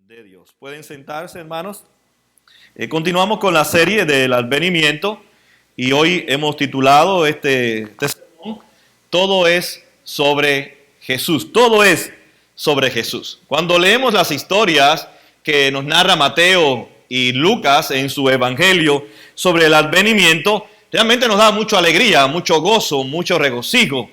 de Dios. Pueden sentarse, hermanos. Continuamos con la serie del advenimiento y hoy hemos titulado este sermón, Todo es sobre Jesús. Todo es sobre Jesús. Cuando leemos las historias que nos narra Mateo y Lucas en su evangelio sobre el advenimiento, realmente nos da mucha alegría, mucho gozo, mucho regocijo.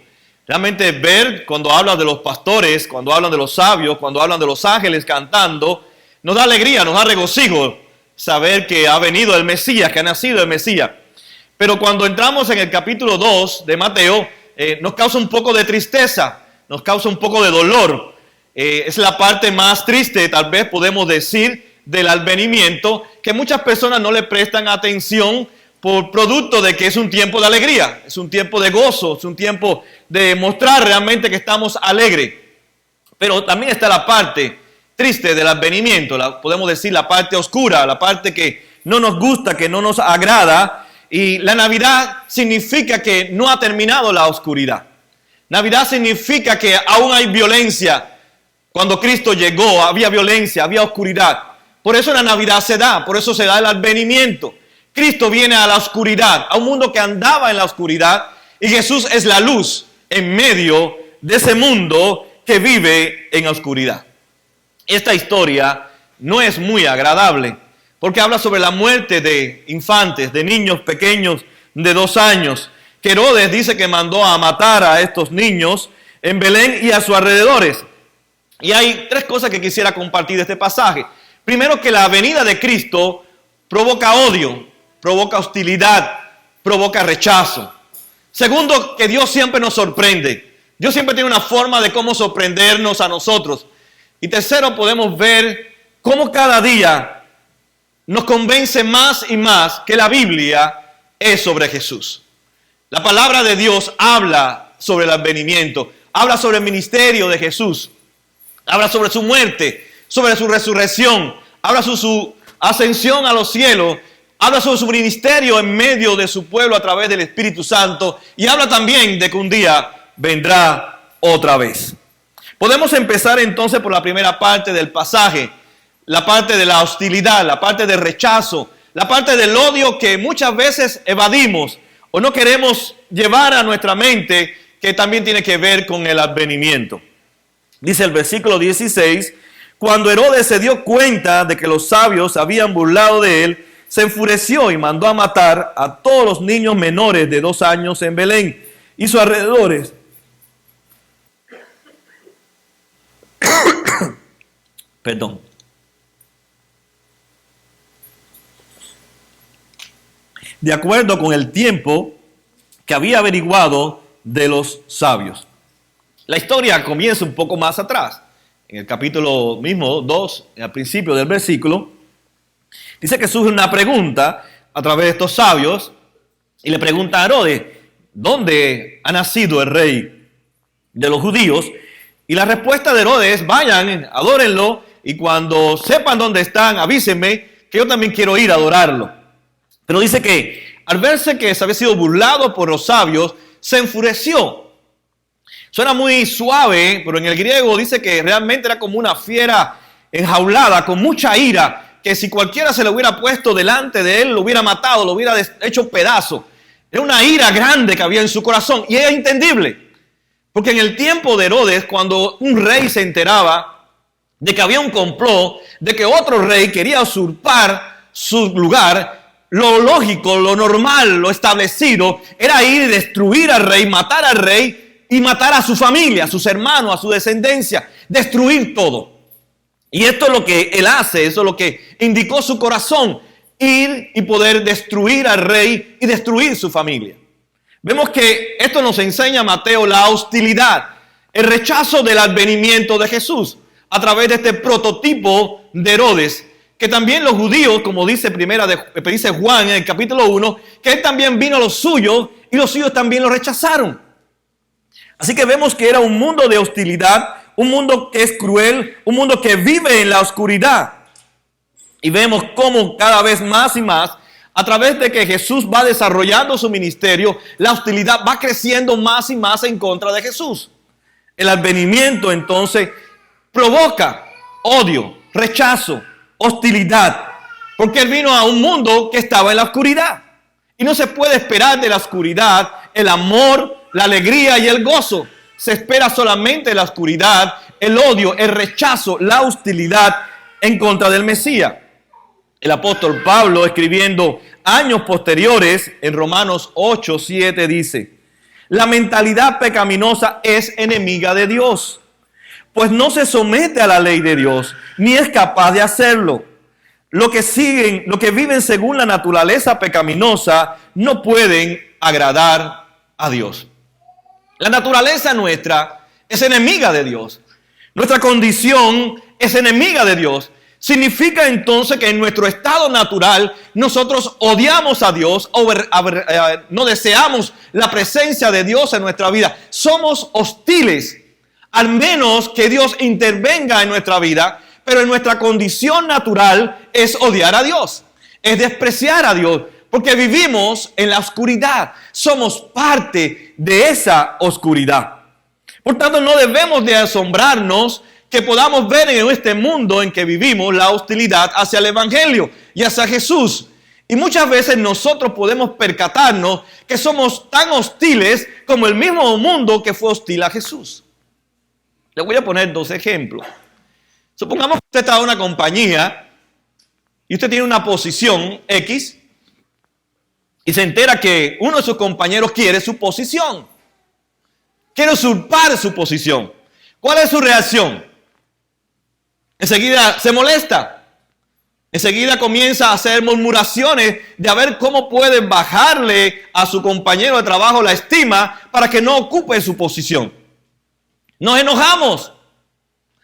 Realmente ver cuando hablan de los pastores, cuando hablan de los sabios, cuando hablan de los ángeles cantando, nos da alegría, nos da regocijo saber que ha venido el Mesías, que ha nacido el Mesías. Pero cuando entramos en el capítulo 2 de Mateo, nos causa un poco de tristeza, nos causa un poco de dolor. Es la parte más triste, tal vez podemos decir, del advenimiento, que muchas personas no le prestan atención por producto de que es un tiempo de alegría, es un tiempo de gozo, es un tiempo de mostrar realmente que estamos alegres. Pero también está la parte triste del advenimiento, podemos decir la parte oscura, la parte que no nos gusta, que no nos agrada. Y la Navidad significa que no ha terminado la oscuridad. Navidad significa que aún hay violencia. Cuando Cristo llegó había violencia, había oscuridad. Por eso la Navidad se da, por eso se da el advenimiento. Cristo viene a la oscuridad, a un mundo que andaba en la oscuridad, y Jesús es la luz en medio de ese mundo que vive en la oscuridad. Esta historia no es muy agradable, porque habla sobre la muerte de infantes, de niños pequeños de 2 años, que Herodes dice que mandó a matar a estos niños en Belén y a sus alrededores. Y hay 3 cosas que quisiera compartir de este pasaje. Primero, que la venida de Cristo provoca odio, provoca hostilidad, provoca rechazo. Segundo, que Dios siempre nos sorprende. Dios siempre tiene una forma de cómo sorprendernos a nosotros. Y tercero, podemos ver cómo cada día nos convence más y más que la Biblia es sobre Jesús. La palabra de Dios habla sobre el advenimiento, habla sobre el ministerio de Jesús, habla sobre su muerte, sobre su resurrección, habla sobre su ascensión a los cielos, habla sobre su ministerio en medio de su pueblo a través del Espíritu Santo, y habla también de que un día vendrá otra vez. Podemos empezar entonces por la primera parte del pasaje, la parte de la hostilidad, la parte del rechazo, la parte del odio que muchas veces evadimos o no queremos llevar a nuestra mente, que también tiene que ver con el advenimiento. Dice el versículo 16, cuando Herodes se dio cuenta de que los sabios habían burlado de él, se enfureció y mandó a matar a todos los niños menores de 2 años en Belén y sus alrededores. Perdón. De acuerdo con el tiempo que había averiguado de los sabios. La historia comienza un poco más atrás. En el capítulo mismo 2, al principio del versículo, dice que surge una pregunta a través de estos sabios y le pregunta a Herodes, ¿dónde ha nacido el rey de los judíos? Y la respuesta de Herodes, vayan, adórenlo, y cuando sepan dónde están, avísenme, que yo también quiero ir a adorarlo. Pero dice que al verse que se había sido burlado por los sabios, se enfureció. Suena muy suave, pero en el griego dice que realmente era como una fiera enjaulada, con mucha ira, que si cualquiera se le hubiera puesto delante de él, lo hubiera matado, lo hubiera hecho pedazo. Era una ira grande que había en su corazón, y era entendible. Porque en el tiempo de Herodes, cuando un rey se enteraba de que había un complot, de que otro rey quería usurpar su lugar, lo lógico, lo normal, lo establecido, era ir y destruir al rey, matar al rey y matar a su familia, a sus hermanos, a su descendencia, destruir todo. Y esto es lo que él hace, eso es lo que indicó su corazón, ir y poder destruir al rey y destruir su familia. Vemos que esto nos enseña Mateo la hostilidad, el rechazo del advenimiento de Jesús a través de este prototipo de Herodes, que también los judíos, como dice dice Juan en el capítulo 1, que él también vino a los suyos y los suyos también lo rechazaron. Así que vemos que era un mundo de hostilidad, un mundo que es cruel, un mundo que vive en la oscuridad. Y vemos cómo cada vez más y más, a través de que Jesús va desarrollando su ministerio, la hostilidad va creciendo más y más en contra de Jesús. El advenimiento entonces provoca odio, rechazo, hostilidad, porque Él vino a un mundo que estaba en la oscuridad. Y no se puede esperar de la oscuridad el amor, la alegría y el gozo. Se espera solamente la oscuridad, el odio, el rechazo, la hostilidad en contra del Mesías. El apóstol Pablo, escribiendo años posteriores, en Romanos 8:7 dice: la mentalidad pecaminosa es enemiga de Dios, pues no se somete a la ley de Dios, ni es capaz de hacerlo. Los que viven según la naturaleza pecaminosa, no pueden agradar a Dios. La naturaleza nuestra es enemiga de Dios. Nuestra condición es enemiga de Dios. Significa entonces que en nuestro estado natural nosotros odiamos a Dios, no deseamos la presencia de Dios en nuestra vida. Somos hostiles, al menos que Dios intervenga en nuestra vida, pero en nuestra condición natural es odiar a Dios, es despreciar a Dios, porque vivimos en la oscuridad, somos parte de esa oscuridad. Por tanto, no debemos de asombrarnos que podamos ver en este mundo en que vivimos la hostilidad hacia el Evangelio y hacia Jesús. Y muchas veces nosotros podemos percatarnos que somos tan hostiles como el mismo mundo que fue hostil a Jesús. Le voy a poner 2 ejemplos. Supongamos que usted está en una compañía y usted tiene una posición X y se entera que uno de sus compañeros quiere su posición. Quiere usurpar su posición. ¿Cuál es su reacción? Enseguida se molesta. Enseguida comienza a hacer murmuraciones de a ver cómo puede bajarle a su compañero de trabajo la estima para que no ocupe su posición. Nos enojamos.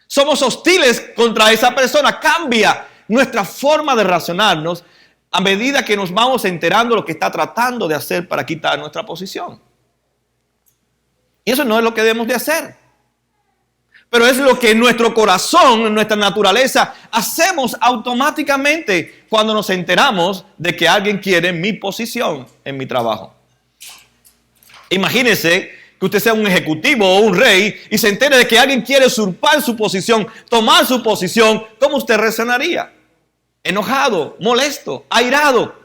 Somos hostiles contra esa persona. Cambia nuestra forma de relacionarnos a medida que nos vamos enterando de lo que está tratando de hacer para quitar nuestra posición. Y eso no es lo que debemos de hacer. Pero es lo que en nuestro corazón, en nuestra naturaleza, hacemos automáticamente cuando nos enteramos de que alguien quiere mi posición en mi trabajo. Imagínese que usted sea un ejecutivo o un rey y se entere de que alguien quiere usurpar su posición, tomar su posición. ¿Cómo usted reaccionaría? Enojado, molesto, airado.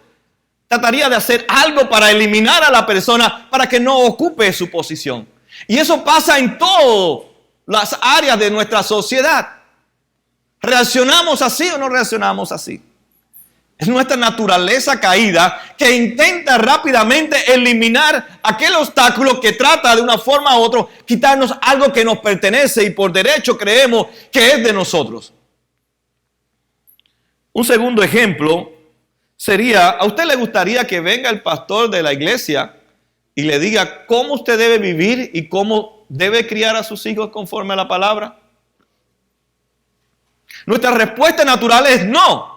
Trataría de hacer algo para eliminar a la persona para que no ocupe su posición. Y eso pasa en todas las áreas de nuestra sociedad. ¿Reaccionamos así o no reaccionamos así? Es nuestra naturaleza caída que intenta rápidamente eliminar aquel obstáculo que trata de una forma u otra quitarnos algo que nos pertenece y por derecho creemos que es de nosotros. Un segundo ejemplo sería: ¿a usted le gustaría que venga el pastor de la iglesia y le diga cómo usted debe vivir y cómo debe criar a sus hijos conforme a la palabra? Nuestra respuesta natural es no.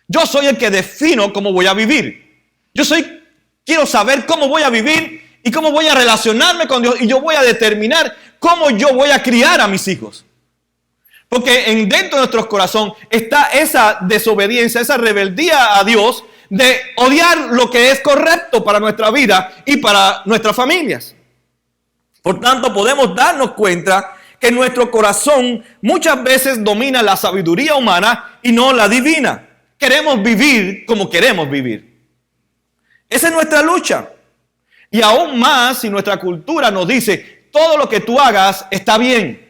Yo soy el que defino cómo voy a vivir. Quiero saber cómo voy a vivir y cómo voy a relacionarme con Dios, y yo voy a determinar cómo yo voy a criar a mis hijos. Porque dentro de nuestro corazón está esa desobediencia, esa rebeldía a Dios de odiar lo que es correcto para nuestra vida y para nuestras familias. Por tanto, podemos darnos cuenta que nuestro corazón muchas veces domina la sabiduría humana y no la divina. Queremos vivir como queremos vivir. Esa es nuestra lucha. Y aún más si nuestra cultura nos dice: todo lo que tú hagas está bien.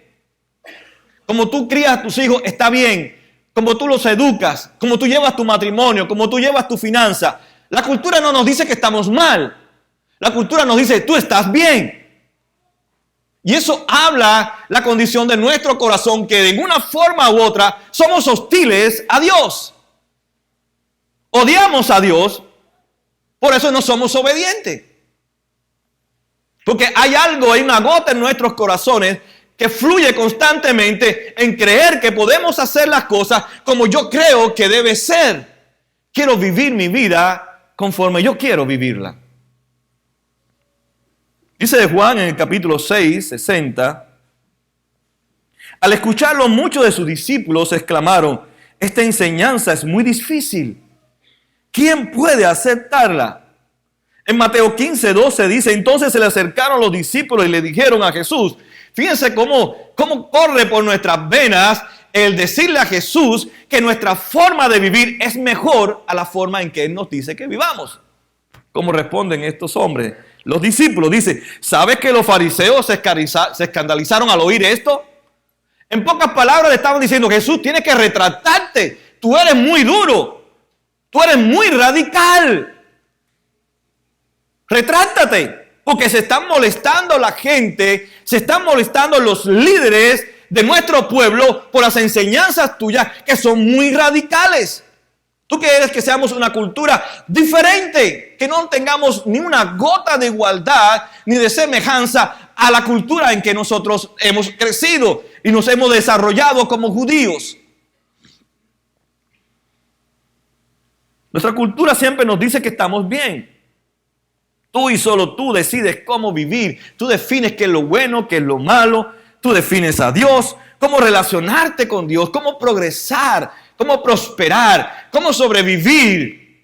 Como tú crías a tus hijos está bien. Como tú los educas, como tú llevas tu matrimonio, como tú llevas tu finanza. La cultura no nos dice que estamos mal. La cultura nos dice: tú estás bien. Y eso habla la condición de nuestro corazón, que de una forma u otra somos hostiles a Dios. Odiamos a Dios, por eso no somos obedientes. Porque hay una gota en nuestros corazones que fluye constantemente en creer que podemos hacer las cosas como yo creo que debe ser. Quiero vivir mi vida conforme yo quiero vivirla. Dice de Juan en el capítulo 6, 60. Al escucharlo, muchos de sus discípulos exclamaron: esta enseñanza es muy difícil. ¿Quién puede aceptarla? En Mateo 15, 12 dice: entonces se le acercaron los discípulos y le dijeron a Jesús. Fíjense cómo corre por nuestras venas el decirle a Jesús que nuestra forma de vivir es mejor a la forma en que Él nos dice que vivamos. ¿Cómo responden estos hombres? Los discípulos dicen, ¿sabes que los fariseos se escandalizaron al oír esto? En pocas palabras le estaban diciendo, Jesús, tienes que retractarte. Tú eres muy duro. Tú eres muy radical. Retráctate. Porque se están molestando la gente, se están molestando los líderes de nuestro pueblo por las enseñanzas tuyas que son muy radicales. Tú quieres que seamos una cultura diferente, que no tengamos ni una gota de igualdad ni de semejanza a la cultura en que nosotros hemos crecido y nos hemos desarrollado como judíos. Nuestra cultura siempre nos dice que estamos bien. Tú y solo tú decides cómo vivir. Tú defines qué es lo bueno, qué es lo malo. Tú defines a Dios, cómo relacionarte con Dios, cómo progresar, cómo prosperar, cómo sobrevivir.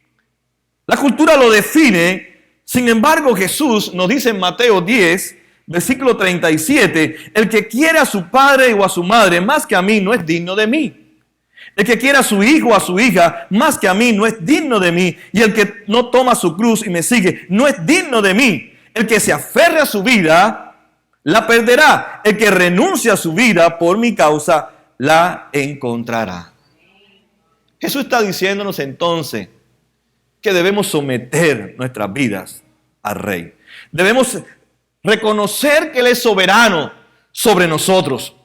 La cultura lo define. Sin embargo, Jesús nos dice en Mateo 10, versículo 37, el que quiere a su padre o a su madre más que a mí no es digno de mí. El que quiera a su hijo o a su hija más que a mí no es digno de mí. Y el que no toma su cruz y me sigue no es digno de mí. El que se aferre a su vida la perderá. El que renuncia a su vida por mi causa la encontrará. Jesús está diciéndonos entonces que debemos someter nuestras vidas al Rey. Debemos reconocer que Él es soberano sobre nosotros.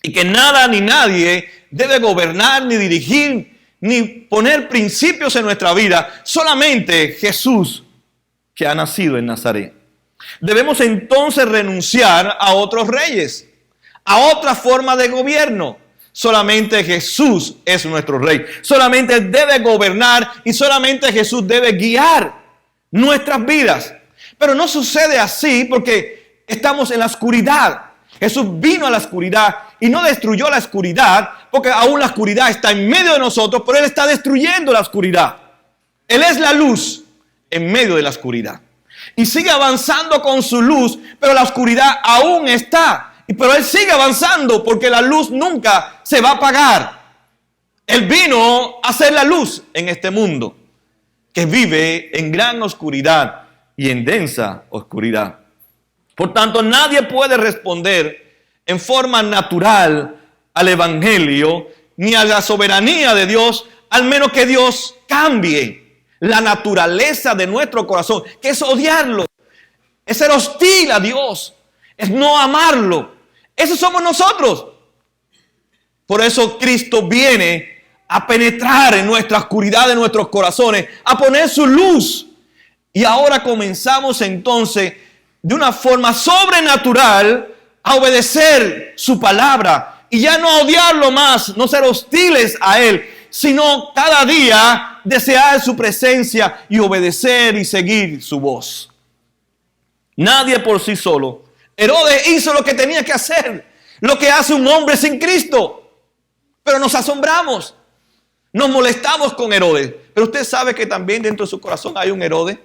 Y que nada ni nadie debe gobernar, ni dirigir, ni poner principios en nuestra vida. Solamente Jesús, que ha nacido en Nazaret. Debemos entonces renunciar a otros reyes, a otra forma de gobierno. Solamente Jesús es nuestro rey. Solamente Él debe gobernar y solamente Jesús debe guiar nuestras vidas. Pero no sucede así porque estamos en la oscuridad. Jesús vino a la oscuridad y no destruyó la oscuridad, porque aún la oscuridad está en medio de nosotros, pero Él está destruyendo la oscuridad. Él es la luz en medio de la oscuridad. Y sigue avanzando con su luz, pero la oscuridad aún está. Pero Él sigue avanzando porque la luz nunca se va a apagar. Él vino a ser la luz en este mundo que vive en gran oscuridad y en densa oscuridad. Por tanto, nadie puede responder en forma natural al Evangelio ni a la soberanía de Dios, al menos que Dios cambie la naturaleza de nuestro corazón, que es odiarlo, es ser hostil a Dios, es no amarlo. Esos somos nosotros. Por eso Cristo viene a penetrar en nuestra oscuridad de nuestros corazones, a poner su luz. Y ahora comenzamos entonces de una forma sobrenatural a obedecer su palabra y ya no odiarlo más, no ser hostiles a Él, sino cada día desear su presencia y obedecer y seguir su voz. Nadie por sí solo. Herodes hizo lo que tenía que hacer, lo que hace un hombre sin Cristo. Pero nos asombramos, nos molestamos con Herodes. Pero usted sabe que también dentro de su corazón hay un Herodes.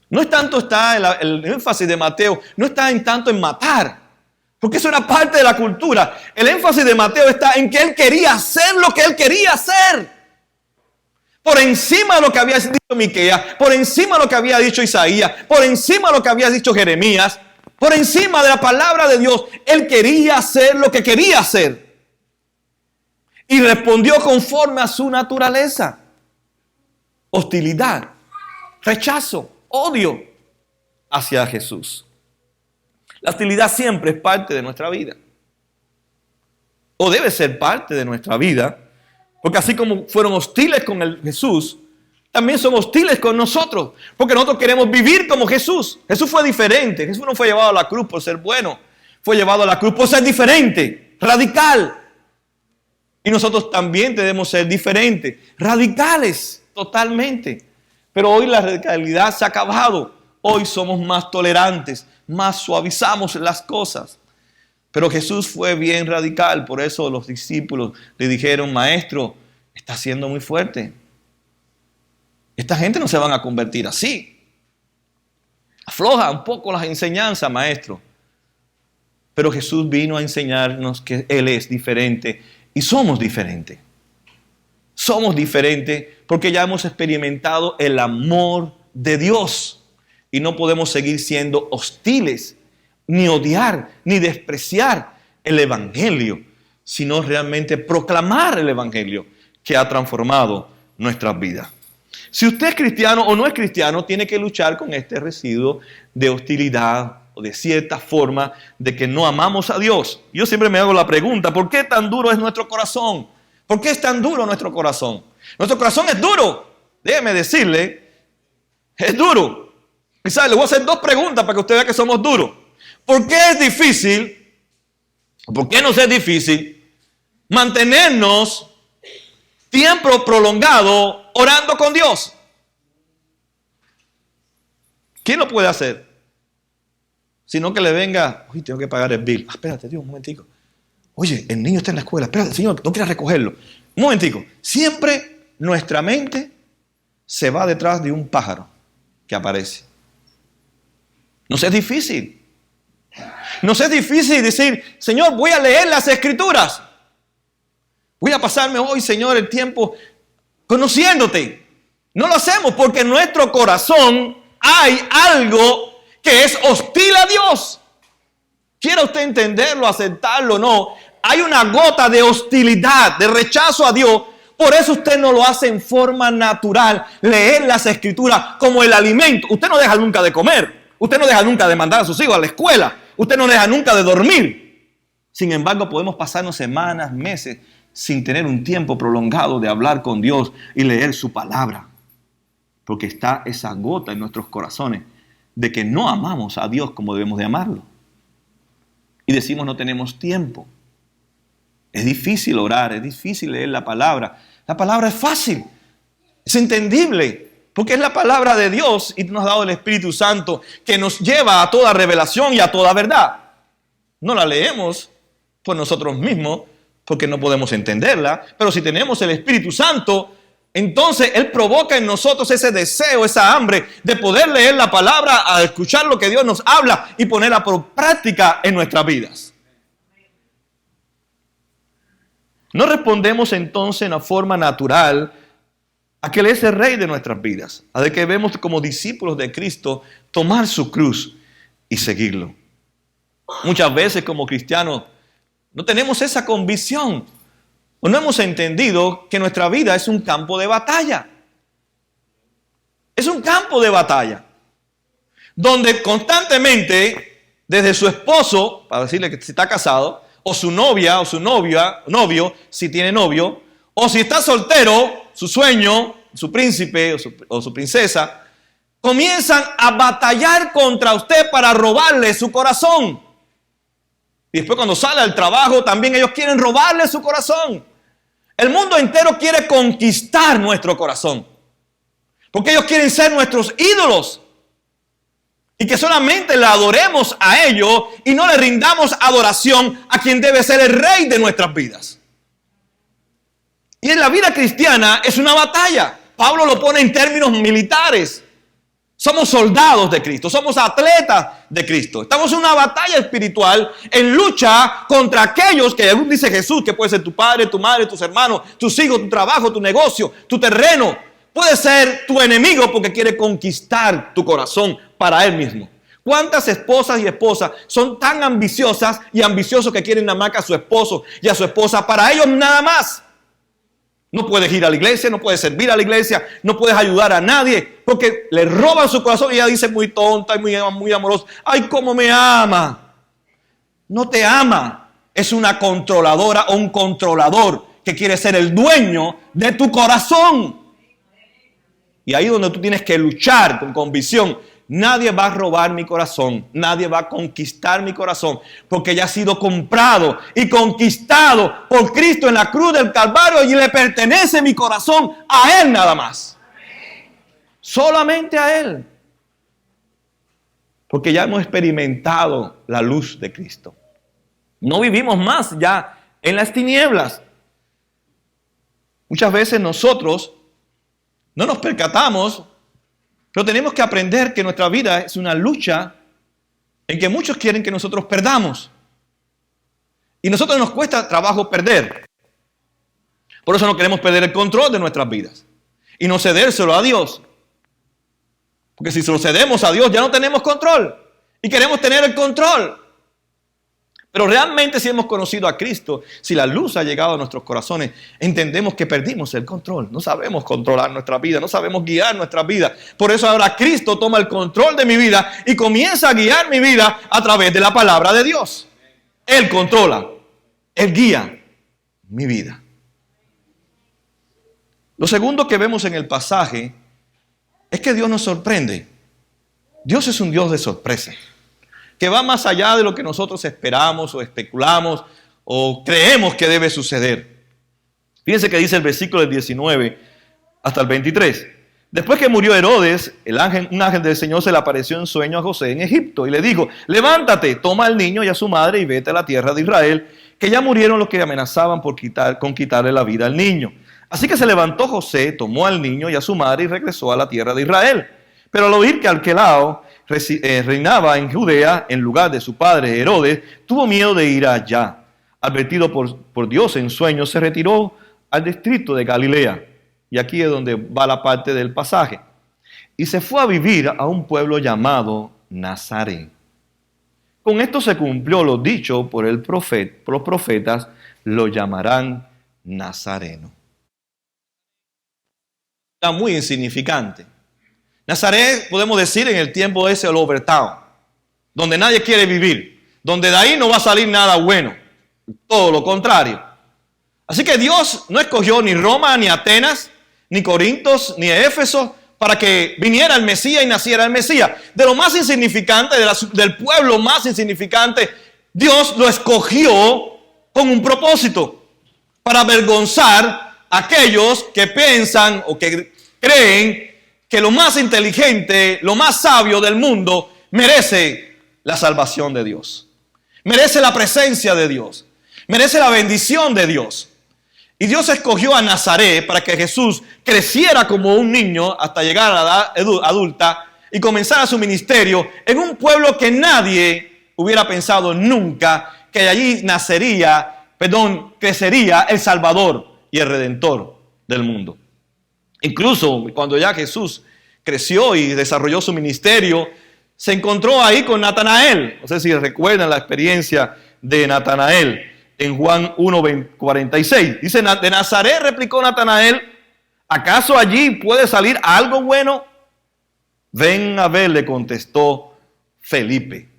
No es tanto está el énfasis de Mateo, no está en tanto en matar, porque eso era parte de la cultura. El énfasis de Mateo está en que él quería hacer lo que él quería hacer. Por encima de lo que había dicho Miqueas, por encima de lo que había dicho Isaías, por encima de lo que había dicho Jeremías, por encima de la palabra de Dios, él quería hacer lo que quería hacer. Y respondió conforme a su naturaleza. Hostilidad, rechazo, odio hacia Jesús. La hostilidad siempre es parte de nuestra vida. O debe ser parte de nuestra vida. Porque así como fueron hostiles con el Jesús, también son hostiles con nosotros. Porque nosotros queremos vivir como Jesús. Jesús fue diferente. Jesús no fue llevado a la cruz por ser bueno. Fue llevado a la cruz por ser diferente, radical. Y nosotros también debemos ser diferentes, radicales, totalmente. Pero hoy la radicalidad se ha acabado. Hoy somos más tolerantes, más suavizamos las cosas. Pero Jesús fue bien radical. Por eso los discípulos le dijeron, maestro, está siendo muy fuerte. Esta gente no se van a convertir así. Afloja un poco las enseñanzas, maestro. Pero Jesús vino a enseñarnos que Él es diferente y somos diferentes. Somos diferentes porque ya hemos experimentado el amor de Dios y no podemos seguir siendo hostiles, ni odiar, ni despreciar el Evangelio, sino realmente proclamar el Evangelio que ha transformado nuestras vidas. Si usted es cristiano o no es cristiano, tiene que luchar con este residuo de hostilidad o de cierta forma de que no amamos a Dios. Yo siempre me hago la pregunta, ¿por qué tan duro es nuestro corazón? ¿Por qué es tan duro nuestro corazón? Nuestro corazón es duro. Déjeme decirle, es duro. Quizás le voy a hacer 2 preguntas para que usted vea que somos duros. ¿Por qué es difícil? ¿Por qué nos es difícil mantenernos tiempo prolongado orando con Dios? ¿Quién lo puede hacer? Sino que le venga, uy, tengo que pagar el bill. Espérate, Dios, un momentico. Oye, el niño está en la escuela. Espérate, Señor, no quieras recogerlo. Un momentico. Siempre nuestra mente se va detrás de un pájaro que aparece. Nos es difícil. Nos es difícil decir, Señor, voy a leer las Escrituras. Voy a pasarme hoy, Señor, el tiempo conociéndote. No lo hacemos porque en nuestro corazón hay algo que es hostil a Dios. Quiera usted entenderlo, aceptarlo o no, hay una gota de hostilidad, de rechazo a Dios. Por eso usted no lo hace en forma natural, leer las Escrituras como el alimento. Usted no deja nunca de comer, usted no deja nunca de mandar a sus hijos a la escuela, usted no deja nunca de dormir. Sin embargo, podemos pasarnos semanas, meses, sin tener un tiempo prolongado de hablar con Dios y leer su palabra. Porque está esa gota en nuestros corazones de que no amamos a Dios como debemos de amarlo. Y decimos no tenemos tiempo. Es difícil orar, es difícil leer la palabra. La palabra es fácil, es entendible, porque es la palabra de Dios y nos ha dado el Espíritu Santo que nos lleva a toda revelación y a toda verdad. No la leemos por nosotros mismos porque no podemos entenderla, pero si tenemos el Espíritu Santo, entonces Él provoca en nosotros ese deseo, esa hambre de poder leer la palabra, a escuchar lo que Dios nos habla y ponerla por práctica en nuestras vidas. No respondemos entonces en una forma natural a que Él es el Rey de nuestras vidas, a de que vemos como discípulos de Cristo tomar su cruz y seguirlo. Muchas veces como cristianos no tenemos esa convicción o no hemos entendido que nuestra vida es un campo de batalla. Es un campo de batalla donde constantemente desde su esposo, para decirle que si está casado, o su novia o su novio, si tiene novio, o si está soltero, su sueño, su príncipe o su princesa, comienzan a batallar contra usted para robarle su corazón. Y después cuando sale al trabajo, también ellos quieren robarle su corazón. El mundo entero quiere conquistar nuestro corazón, porque ellos quieren ser nuestros ídolos. Y que solamente le adoremos a ellos y no le rindamos adoración a quien debe ser el Rey de nuestras vidas. Y en la vida cristiana es una batalla. Pablo lo pone en términos militares. Somos soldados de Cristo, somos atletas de Cristo. Estamos en una batalla espiritual en lucha contra aquellos que aún dice Jesús, que puede ser tu padre, tu madre, tus hermanos, tus hijos, tu trabajo, tu negocio, tu terreno. Puede ser tu enemigo porque quiere conquistar tu corazón para él mismo. ¿Cuántas esposas y esposas son tan ambiciosas y ambiciosos que quieren nada más que a su esposo y a su esposa para ellos nada más? No puedes ir a la iglesia, no puedes servir a la iglesia, no puedes ayudar a nadie porque le roban su corazón y ella dice muy tonta y muy amorosa. ¡Ay, cómo me ama! No te ama. Es una controladora o un controlador que quiere ser el dueño de tu corazón. Y ahí es donde tú tienes que luchar con convicción. Nadie va a robar mi corazón. Nadie va a conquistar mi corazón. Porque ya ha sido comprado y conquistado por Cristo en la cruz del Calvario. Y le pertenece mi corazón a Él nada más. Solamente a Él. Porque ya hemos experimentado la luz de Cristo. No vivimos más ya en las tinieblas. Muchas veces nosotros no nos percatamos, pero tenemos que aprender que nuestra vida es una lucha en que muchos quieren que nosotros perdamos. Y a nosotros nos cuesta trabajo perder. Por eso no queremos perder el control de nuestras vidas. Y no cedérselo a Dios. Porque si se lo cedemos a Dios ya no tenemos control. Y queremos tener el control. Pero realmente si hemos conocido a Cristo, si la luz ha llegado a nuestros corazones, entendemos que perdimos el control. No sabemos controlar nuestra vida, no sabemos guiar nuestra vida. Por eso ahora Cristo toma el control de mi vida y comienza a guiar mi vida a través de la palabra de Dios. Él controla, Él guía mi vida. Lo segundo que vemos en el pasaje es que Dios nos sorprende. Dios es un Dios de sorpresa, que va más allá de lo que nosotros esperamos o especulamos o creemos que debe suceder. Fíjense que dice el versículo del 19 hasta el 23. Después que murió Herodes, un ángel del Señor se le apareció en sueño a José en Egipto y le dijo: levántate, toma al niño y a su madre y vete a la tierra de Israel, que ya murieron los que amenazaban con quitarle la vida al niño. Así que se levantó José, tomó al niño y a su madre y regresó a la tierra de Israel. Pero al oír que Arquelao reinaba en Judea en lugar de su padre Herodes, tuvo miedo de ir allá. Advertido por Dios en sueños, se retiró al distrito de Galilea. Y aquí es donde va la parte del pasaje. Y se fue a vivir a un pueblo llamado Nazaret. Con esto se cumplió lo dicho por los profetas: lo llamarán Nazareno. Está muy insignificante. Nazaret, podemos decir, en el tiempo ese, el Overtown, donde nadie quiere vivir, donde de ahí no va a salir nada bueno, todo lo contrario. Así que Dios no escogió ni Roma, ni Atenas, ni Corintos, ni Éfeso, para que viniera el Mesías y naciera el Mesías. De lo más insignificante, del pueblo más insignificante, Dios lo escogió con un propósito, para avergonzar a aquellos que piensan o que creen que lo más inteligente, lo más sabio del mundo merece la salvación de Dios, merece la presencia de Dios, merece la bendición de Dios. Y Dios escogió a Nazaret para que Jesús creciera como un niño hasta llegar a la edad adulta y comenzara su ministerio en un pueblo que nadie hubiera pensado nunca que allí crecería el Salvador y el Redentor del mundo. Incluso cuando ya Jesús creció y desarrolló su ministerio, se encontró ahí con Natanael. No sé si recuerdan la experiencia de Natanael en Juan 1:46. Dice: de Nazaret, replicó Natanael, ¿acaso allí puede salir algo bueno? Ven a ver, le contestó Felipe.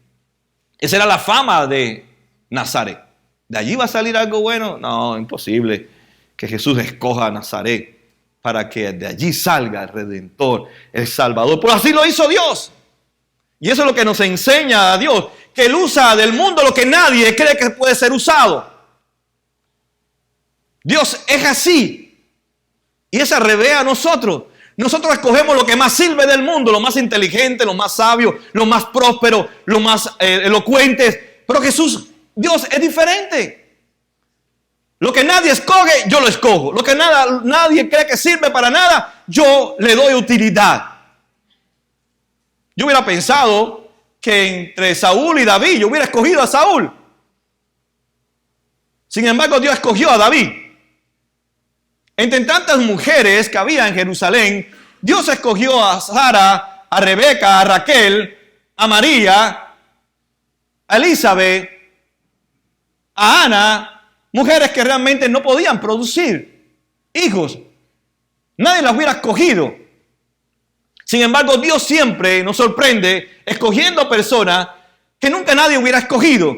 Esa era la fama de Nazaret. ¿De allí va a salir algo bueno? No, imposible que Jesús escoja a Nazaret para que de allí salga el Redentor, el Salvador. Pero así lo hizo Dios. Y eso es lo que nos enseña a Dios, que Él usa del mundo lo que nadie cree que puede ser usado. Dios es así. Y esa revea a nosotros. Nosotros escogemos lo que más sirve del mundo, lo más inteligente, lo más sabio, lo más próspero, lo más elocuente. Pero Dios es diferente. Lo que nadie escoge, yo lo escojo. Lo que nadie cree que sirve para nada, yo le doy utilidad. Yo hubiera pensado que entre Saúl y David, yo hubiera escogido a Saúl. Sin embargo, Dios escogió a David. Entre tantas mujeres que había en Jerusalén, Dios escogió a Sara, a Rebeca, a Raquel, a María, a Elizabeth, a Ana, mujeres que realmente no podían producir hijos. Nadie las hubiera escogido. Sin embargo, Dios siempre nos sorprende escogiendo personas que nunca nadie hubiera escogido.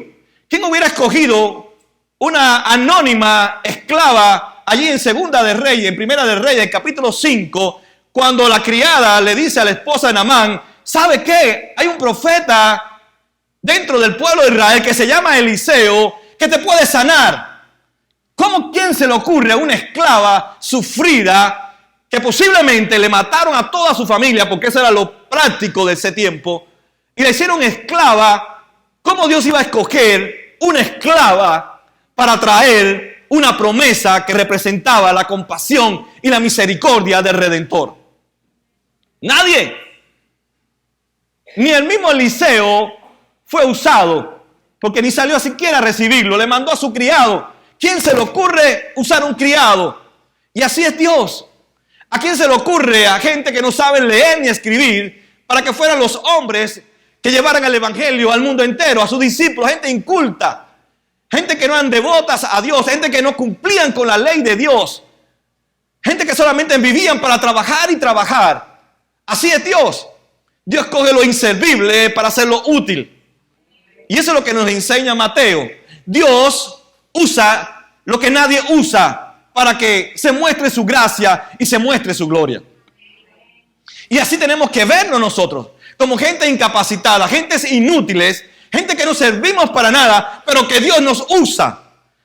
¿Quién hubiera escogido una anónima esclava allí en Segunda de Reyes, en Primera de Reyes, capítulo 5, cuando la criada le dice a la esposa de Naamán: ¿sabe qué? Hay un profeta dentro del pueblo de Israel que se llama Eliseo, que te puede sanar. ¿Quién se le ocurre a una esclava sufrida que posiblemente le mataron a toda su familia, porque eso era lo práctico de ese tiempo, y le hicieron esclava? ¿Cómo Dios iba a escoger una esclava para traer una promesa que representaba la compasión y la misericordia del Redentor? Nadie. Ni el mismo Eliseo fue usado. porque ni salió siquiera a recibirlo, le mandó a su criado. ¿Quién se le ocurre usar un criado? Y así es Dios. ¿A quién se le ocurre a gente que no sabe leer ni escribir para que fueran los hombres que llevaran el evangelio al mundo entero, a sus discípulos, gente inculta, gente que no eran devotas a Dios, gente que no cumplían con la ley de Dios, gente que solamente vivían para trabajar y trabajar? Así es Dios. Dios coge lo inservible para hacerlo útil. Y eso es lo que nos enseña Mateo. Dios usa lo que nadie usa para que se muestre su gracia y se muestre su gloria. Y así tenemos que vernos nosotros, como gente incapacitada, gentes inútiles, gente que no servimos para nada, pero que Dios nos usa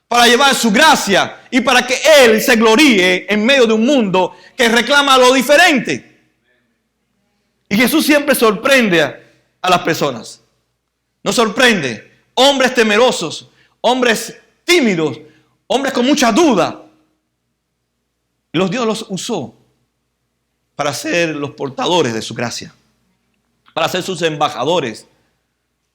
para llevar su gracia y para que Él se gloríe en medio de un mundo que reclama lo diferente. Y Jesús siempre sorprende a las personas. Nos sorprende. Hombres temerosos, hombres tímidos, hombres con mucha duda. Dios los usó para ser los portadores de su gracia, para ser sus embajadores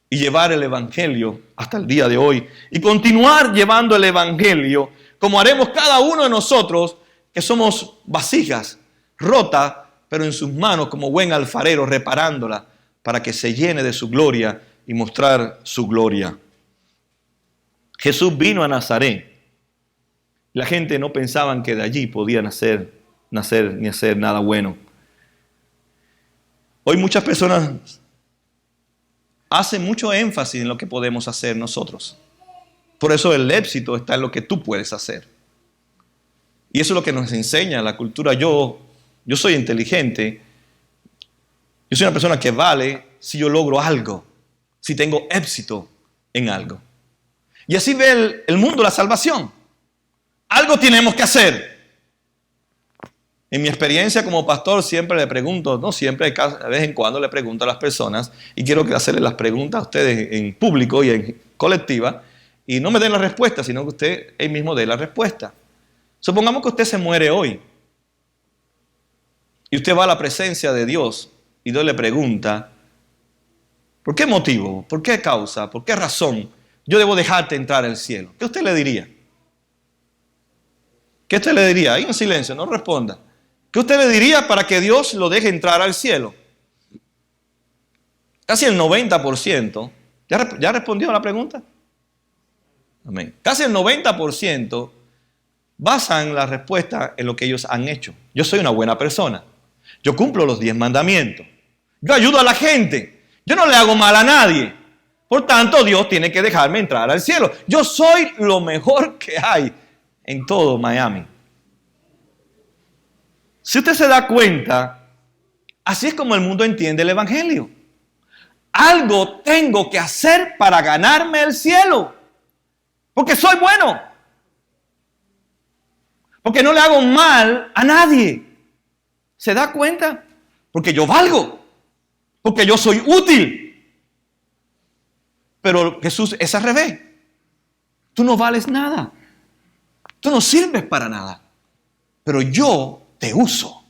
y llevar el evangelio hasta el día de hoy y continuar llevando el evangelio como haremos cada uno de nosotros que somos vasijas rotas, pero en sus manos como buen alfarero reparándola para que se llene de su gloria y mostrar su gloria. Jesús vino a Nazaret. La gente no pensaba que de allí podía nacer ni hacer nada bueno. Hoy muchas personas hacen mucho énfasis en lo que podemos hacer nosotros. Por eso el éxito está en lo que tú puedes hacer. Y eso es lo que nos enseña la cultura. Yo soy inteligente. Yo soy una persona que vale si yo logro algo, si tengo éxito en algo. Y así ve el mundo la salvación. Algo tenemos que hacer. En mi experiencia como pastor siempre le pregunto, no siempre, de vez en cuando le pregunto a las personas, y quiero hacerles las preguntas a ustedes en público y en colectiva, y no me den la respuesta, sino que usted él mismo dé la respuesta. Supongamos que usted se muere hoy, y usted va a la presencia de Dios, y Dios le pregunta, ¿por qué motivo? ¿Por qué causa? ¿Por qué razón yo debo dejarte entrar al cielo? ¿Qué usted le diría? ¿Qué usted le diría? Ahí en silencio, no responda. ¿Qué usted le diría para que Dios lo deje entrar al cielo? Casi el 90%. ¿Ya respondió a la pregunta? Amén. Casi el 90% basan la respuesta en lo que ellos han hecho. Yo soy una buena persona. Yo cumplo los 10 mandamientos. Yo ayudo a la gente. Yo no le hago mal a nadie. Por tanto, Dios tiene que dejarme entrar al cielo. Yo soy lo mejor que hay en todo Miami. Si usted se da cuenta, así es como el mundo entiende el evangelio. Algo tengo que hacer para ganarme el cielo. Porque soy bueno. Porque no le hago mal a nadie. ¿Se da cuenta? Porque yo valgo. Porque yo soy útil. Pero Jesús es al revés. Tú no vales nada. Tú no sirves para nada. Pero yo te uso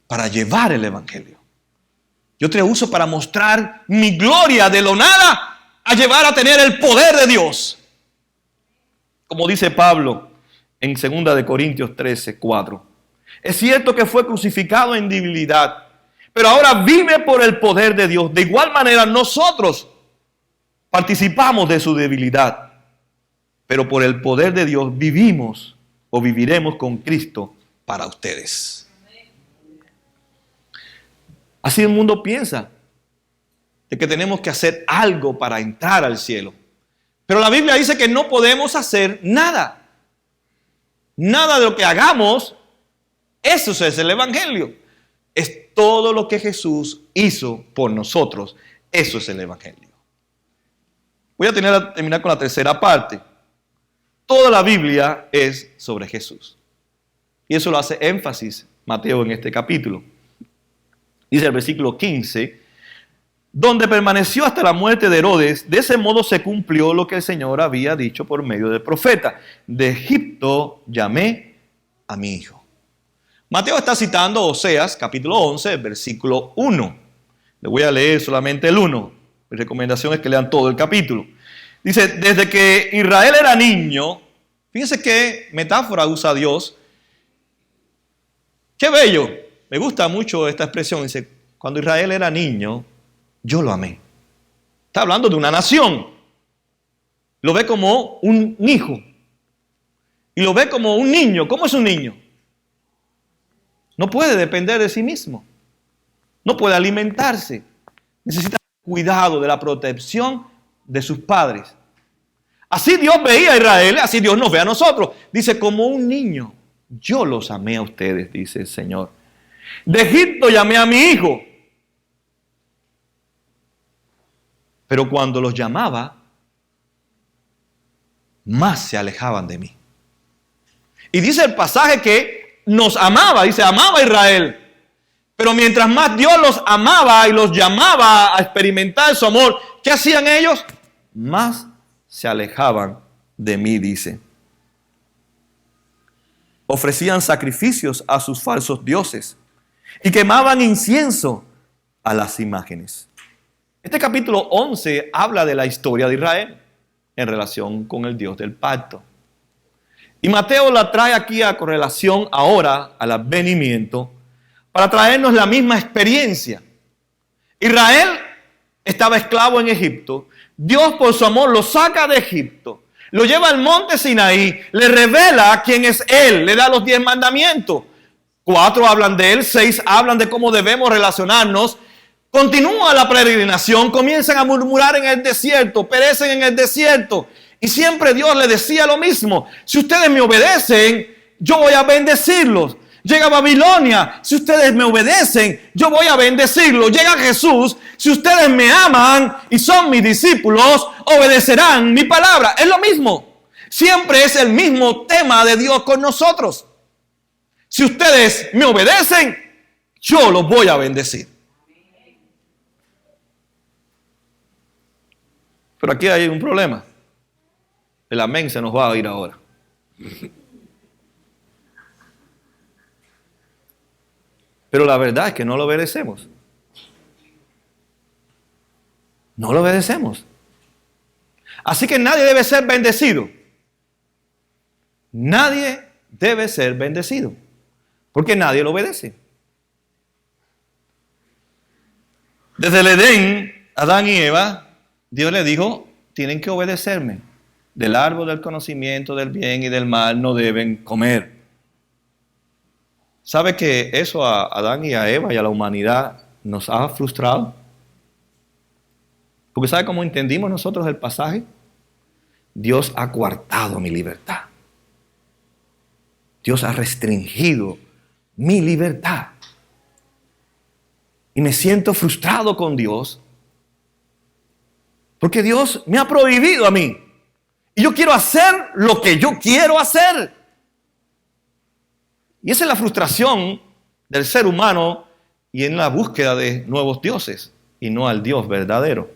para llevar el evangelio. Yo te uso para mostrar mi gloria de lo nada a llevar a tener el poder de Dios. Como dice Pablo en 2 Corintios 13:4. Es cierto que fue crucificado en debilidad, pero ahora vive por el poder de Dios. De igual manera nosotros participamos de su debilidad, pero por el poder de Dios vivimos o viviremos con Cristo para ustedes. Así el mundo piensa de que tenemos que hacer algo para entrar al cielo. Pero la Biblia dice que no podemos hacer nada. Nada de lo que hagamos, eso es el evangelio. Es todo lo que Jesús hizo por nosotros. Eso es el evangelio. Voy a terminar con la tercera parte. Toda la Biblia es sobre Jesús. Y eso lo hace énfasis Mateo en este capítulo. Dice el versículo 15, donde permaneció hasta la muerte de Herodes, de ese modo se cumplió lo que el Señor había dicho por medio del profeta. De Egipto llamé a mi hijo. Mateo está citando Oseas, capítulo 11, versículo 1. Le voy a leer solamente el 1. Mi recomendación es que lean todo el capítulo. Dice, desde que Israel era niño, fíjense qué metáfora usa Dios. Qué bello. Me gusta mucho esta expresión. Dice, cuando Israel era niño, yo lo amé. Está hablando de una nación. Lo ve como un hijo. Y lo ve como un niño. ¿Cómo es un niño? No puede depender de sí mismo. No puede alimentarse. Necesita cuidado de la protección de sus padres. Así Dios veía a Israel, así Dios nos ve a nosotros. Dice, como un niño, yo los amé a ustedes, dice el Señor. De Egipto llamé a mi hijo. Pero cuando los llamaba, más se alejaban de mí. Y dice el pasaje que nos amaba, dice, amaba a Israel. Pero mientras más Dios los amaba y los llamaba a experimentar su amor, ¿qué hacían ellos? Más se alejaban de mí, dice. Ofrecían sacrificios a sus falsos dioses y quemaban incienso a las imágenes. Este capítulo 11 habla de la historia de Israel en relación con el Dios del pacto. Y Mateo la trae aquí a correlación ahora al advenimiento para traernos la misma experiencia. Israel estaba esclavo en Egipto. Dios por su amor lo saca de Egipto, lo lleva al monte Sinaí, le revela quién es Él, le da los 10 mandamientos. 4 hablan de Él, 6 hablan de cómo debemos relacionarnos. Continúa la peregrinación, comienzan a murmurar en el desierto, perecen en el desierto. Y siempre Dios le decía lo mismo: si ustedes me obedecen, yo voy a bendecirlos. Llega Babilonia, si ustedes me obedecen, yo voy a bendecirlos. Llega Jesús, si ustedes me aman y son mis discípulos, obedecerán mi palabra. Es lo mismo. Siempre es el mismo tema de Dios con nosotros. Si ustedes me obedecen, yo los voy a bendecir. Pero aquí hay un problema. El amén se nos va a ir ahora. Pero la verdad es que no lo obedecemos. No lo obedecemos. Así que nadie debe ser bendecido. Nadie debe ser bendecido. Porque nadie lo obedece. Desde el Edén, Adán y Eva, Dios le dijo, tienen que obedecerme. Del árbol del conocimiento del bien y del mal no deben comer. ¿Sabe que eso a Adán y a Eva y a la humanidad nos ha frustrado? Porque ¿sabe cómo entendimos nosotros el pasaje? Dios ha coartado mi libertad. Dios ha restringido mi libertad. Y me siento frustrado con Dios porque Dios me ha prohibido a mí. Y yo quiero hacer lo que yo quiero hacer. Y esa es la frustración del ser humano y en la búsqueda de nuevos dioses y no al Dios verdadero.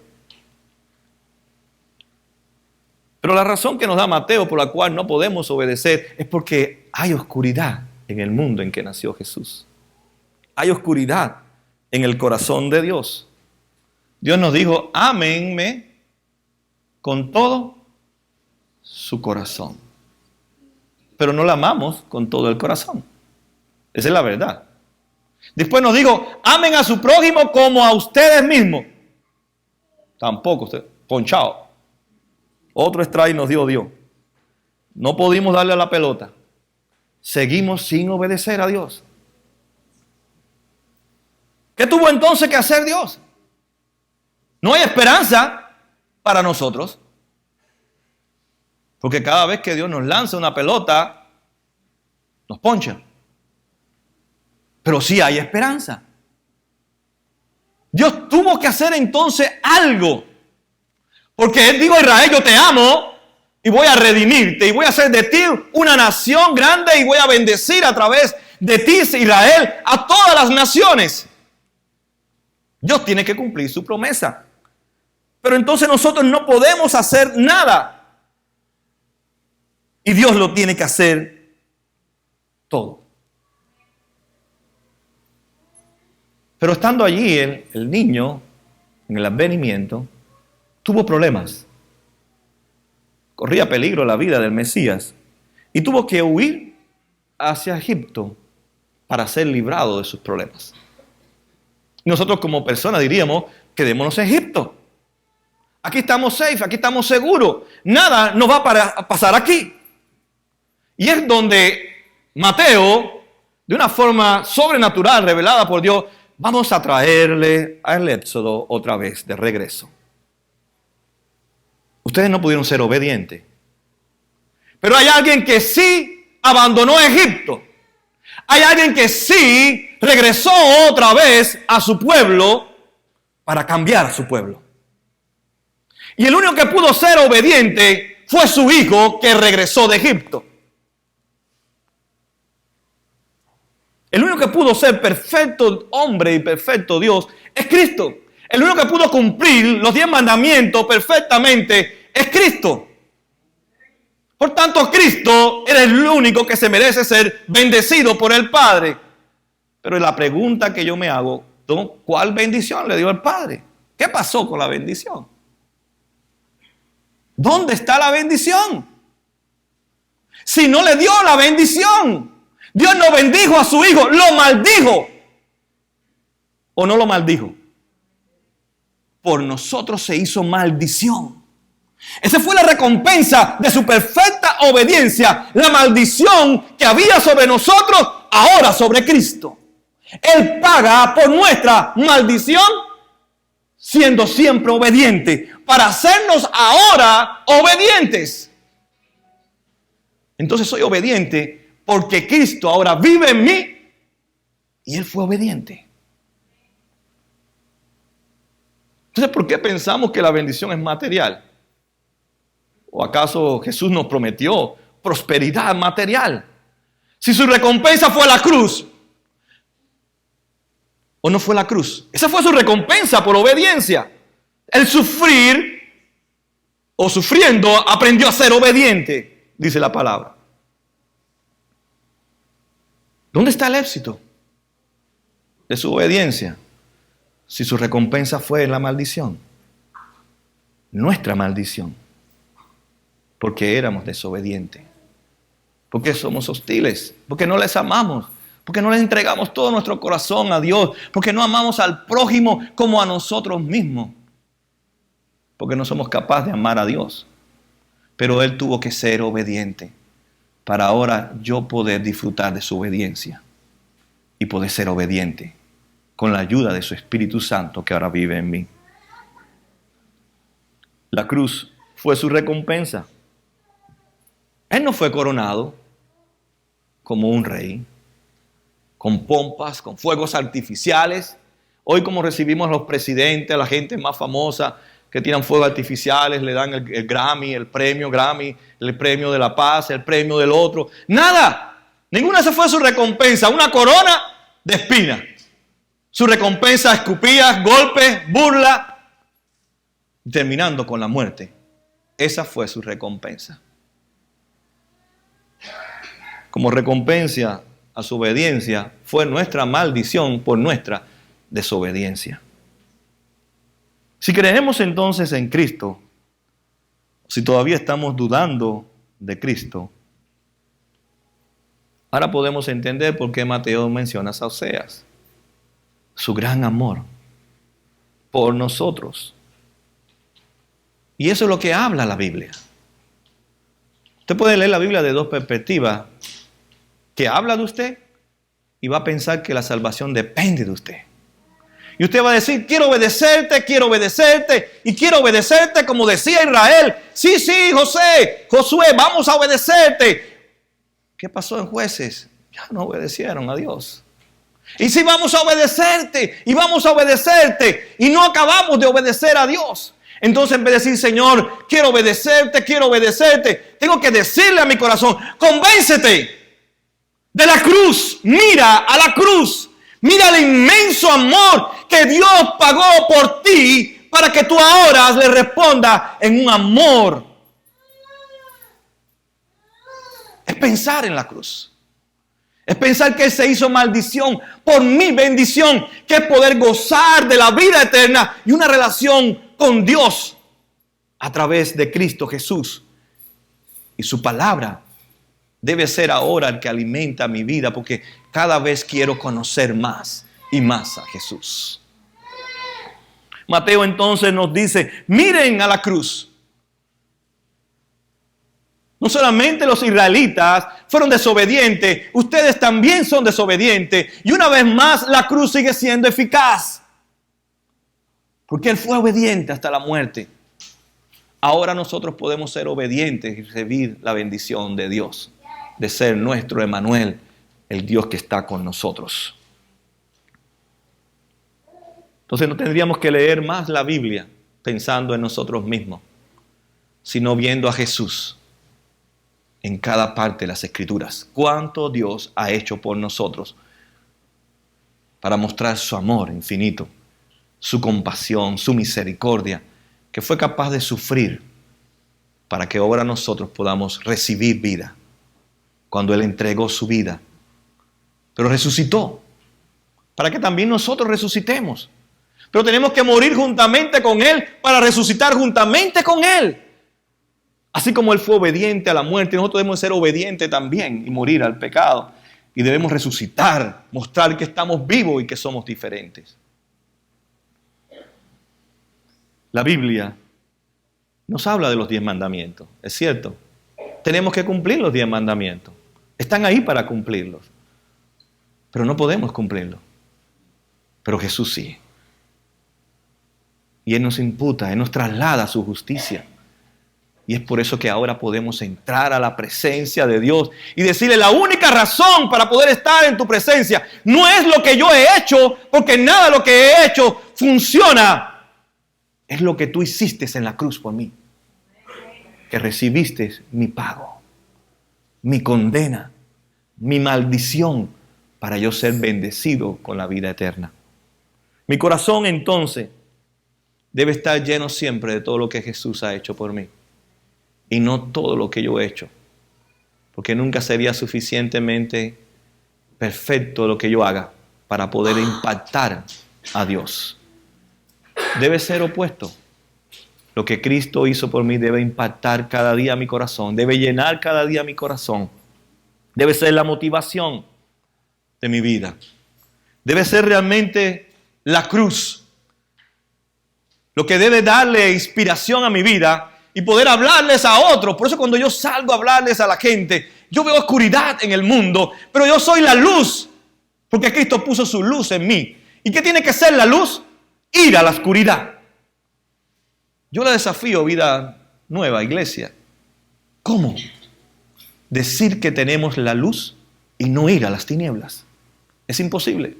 Pero la razón que nos da Mateo por la cual no podemos obedecer es porque hay oscuridad en el mundo en que nació Jesús. Hay oscuridad en el corazón de Dios. Dios nos dijo, ámenme con todo su corazón. Pero no la amamos con todo el corazón. Esa es la verdad. Después nos dijo, amen a su prójimo como a ustedes mismos. Tampoco usted, ponchado. Otro strike nos dio Dios. No pudimos darle a la pelota. Seguimos sin obedecer a Dios. ¿Qué tuvo entonces que hacer Dios? No hay esperanza para nosotros. Porque cada vez que Dios nos lanza una pelota, nos poncha. Pero sí hay esperanza. Dios tuvo que hacer entonces algo. Porque Él dijo a Israel, yo te amo y voy a redimirte y voy a hacer de ti una nación grande y voy a bendecir a través de ti, Israel, a todas las naciones. Dios tiene que cumplir su promesa. Pero entonces nosotros no podemos hacer nada. Y Dios lo tiene que hacer todo. Pero estando allí el niño, en el advenimiento, tuvo problemas. Corría peligro la vida del Mesías y tuvo que huir hacia Egipto para ser librado de sus problemas. Nosotros como personas diríamos, quedémonos en Egipto. Aquí estamos safe, aquí estamos seguros. Nada nos va a pasar aquí. Y es donde Mateo, de una forma sobrenatural revelada por Dios, vamos a traerle al Éxodo otra vez de regreso. Ustedes no pudieron ser obedientes. Pero hay alguien que sí abandonó Egipto. Hay alguien que sí regresó otra vez a su pueblo para cambiar a su pueblo. Y el único que pudo ser obediente fue su hijo que regresó de Egipto. El único que pudo ser perfecto hombre y perfecto Dios es Cristo. El único que pudo cumplir los 10 mandamientos perfectamente es Cristo. Por tanto, Cristo era el único que se merece ser bendecido por el Padre. Pero la pregunta que yo me hago, ¿cuál bendición le dio el Padre? ¿Qué pasó con la bendición? ¿Dónde está la bendición? Si no le dio la bendición, Dios no bendijo a su hijo, lo maldijo. ¿O no lo maldijo? Por nosotros se hizo maldición. Esa fue la recompensa de su perfecta obediencia. La maldición que había sobre nosotros, ahora sobre Cristo. Él paga por nuestra maldición, siendo siempre obediente, para hacernos ahora obedientes. Entonces soy obediente porque Cristo ahora vive en mí y Él fue obediente. Entonces, ¿por qué pensamos que la bendición es material? ¿O acaso Jesús nos prometió prosperidad material? Si su recompensa fue la cruz, ¿o no fue la cruz? Esa fue su recompensa por obediencia. El sufrir o sufriendo aprendió a ser obediente, dice la palabra. ¿Dónde está el éxito de su obediencia? Si su recompensa fue la maldición, nuestra maldición, porque éramos desobedientes, porque somos hostiles, porque no les amamos, porque no les entregamos todo nuestro corazón a Dios, porque no amamos al prójimo como a nosotros mismos, porque no somos capaces de amar a Dios. Pero Él tuvo que ser obediente para ahora yo poder disfrutar de su obediencia y poder ser obediente con la ayuda de su Espíritu Santo que ahora vive en mí. La cruz fue su recompensa. Él no fue coronado como un rey, con pompas, con fuegos artificiales. Hoy como recibimos a los presidentes, a la gente más famosa que tiran fuegos artificiales, le dan el Grammy, el premio Grammy, el premio de la paz, el premio del otro. Nada, ninguna de esas fue su recompensa, una corona de espinas. Su recompensa, escupías, golpes, burla, terminando con la muerte. Esa fue su recompensa. Como recompensa a su obediencia fue nuestra maldición por nuestra desobediencia. Si creemos entonces en Cristo, si todavía estamos dudando de Cristo, ahora podemos entender por qué Mateo menciona a Oseas. Su gran amor por nosotros. Y eso es lo que habla la Biblia. Usted puede leer la Biblia de dos perspectivas, que habla de usted y va a pensar que la salvación depende de usted. Y usted va a decir, quiero obedecerte y quiero obedecerte como decía Israel. Sí, Josué, vamos a obedecerte. ¿Qué pasó en Jueces? Ya no obedecieron a Dios. Y si vamos a obedecerte y no acabamos de obedecer a Dios. Entonces en vez de decir, Señor, quiero obedecerte, tengo que decirle a mi corazón, convéncete de la cruz, mira a la cruz, mira el inmenso amor que Dios pagó por ti para que tú ahora le respondas en un amor. Es pensar en la cruz. Es pensar que Él se hizo maldición por mi bendición, que es poder gozar de la vida eterna y una relación con Dios. a través de Cristo Jesús. Y su palabra debe ser ahora el que alimenta mi vida, porque cada vez quiero conocer más y más a Jesús. Mateo entonces nos dice, miren a la cruz. No solamente los israelitas fueron desobedientes, ustedes también son desobedientes. Y una vez más la cruz sigue siendo eficaz. Porque Él fue obediente hasta la muerte. Ahora nosotros podemos ser obedientes y recibir la bendición de Dios, de ser nuestro Emmanuel, el Dios que está con nosotros. Entonces no tendríamos que leer más la Biblia pensando en nosotros mismos, sino viendo a Jesús en cada parte de las Escrituras. Cuánto Dios ha hecho por nosotros para mostrar su amor infinito, su compasión, su misericordia, que fue capaz de sufrir para que ahora nosotros podamos recibir vida. Cuando Él entregó su vida, pero resucitó para que también nosotros resucitemos. Pero tenemos que morir juntamente con Él para resucitar juntamente con Él. Así como Él fue obediente a la muerte, nosotros debemos ser obedientes también y morir al pecado. Y debemos resucitar, mostrar que estamos vivos y que somos diferentes. La Biblia nos habla de los 10 mandamientos, es cierto. Tenemos que cumplir los 10 mandamientos. Están ahí para cumplirlos. Pero no podemos cumplirlos. Pero Jesús sí. Y Él nos imputa, Él nos traslada su justicia. Y es por eso que ahora podemos entrar a la presencia de Dios y decirle, la única razón para poder estar en tu presencia no es lo que yo he hecho, porque nada de lo que he hecho funciona. Es lo que tú hiciste en la cruz por mí. Que recibiste mi pago, mi condena, mi maldición, para yo ser bendecido con la vida eterna. Mi corazón entonces debe estar lleno siempre de todo lo que Jesús ha hecho por mí. Y no todo lo que yo he hecho. Porque nunca sería suficientemente perfecto lo que yo haga para poder impactar a Dios. Debe ser opuesto. Lo que Cristo hizo por mí debe impactar cada día mi corazón. Debe llenar cada día mi corazón. Debe ser la motivación de mi vida. Debe ser realmente la cruz. Lo que debe darle inspiración a mi vida y poder hablarles a otros. Por eso cuando yo salgo a hablarles a la gente, yo veo oscuridad en el mundo, pero yo soy la luz, porque Cristo puso su luz en mí. ¿Y qué tiene que ser la luz? Ir a la oscuridad. Yo le desafío, Vida Nueva, iglesia. ¿Cómo? Decir que tenemos la luz y no ir a las tinieblas. Es imposible.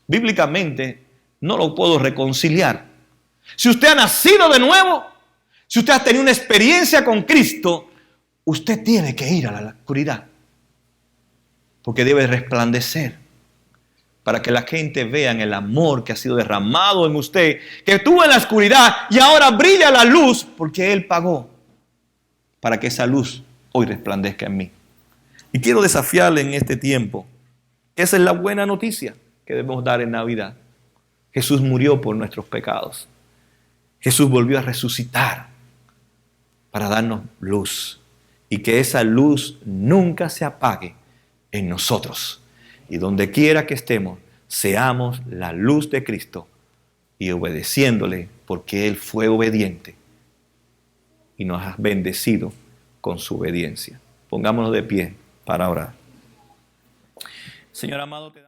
Bíblicamente no lo puedo reconciliar. Si usted ha nacido de nuevo, si usted ha tenido una experiencia con Cristo, usted tiene que ir a la oscuridad. Porque debe resplandecer para que la gente vea el amor que ha sido derramado en usted, que estuvo en la oscuridad y ahora brilla la luz porque Él pagó para que esa luz hoy resplandezca en mí. Y quiero desafiarle en este tiempo. Esa es la buena noticia que debemos dar en Navidad. Jesús murió por nuestros pecados. Jesús volvió a resucitar para darnos luz. Y que esa luz nunca se apague en nosotros. Y donde quiera que estemos, seamos la luz de Cristo y obedeciéndole porque Él fue obediente y nos ha bendecido con su obediencia. Pongámonos de pie para orar. Señor amado, te damos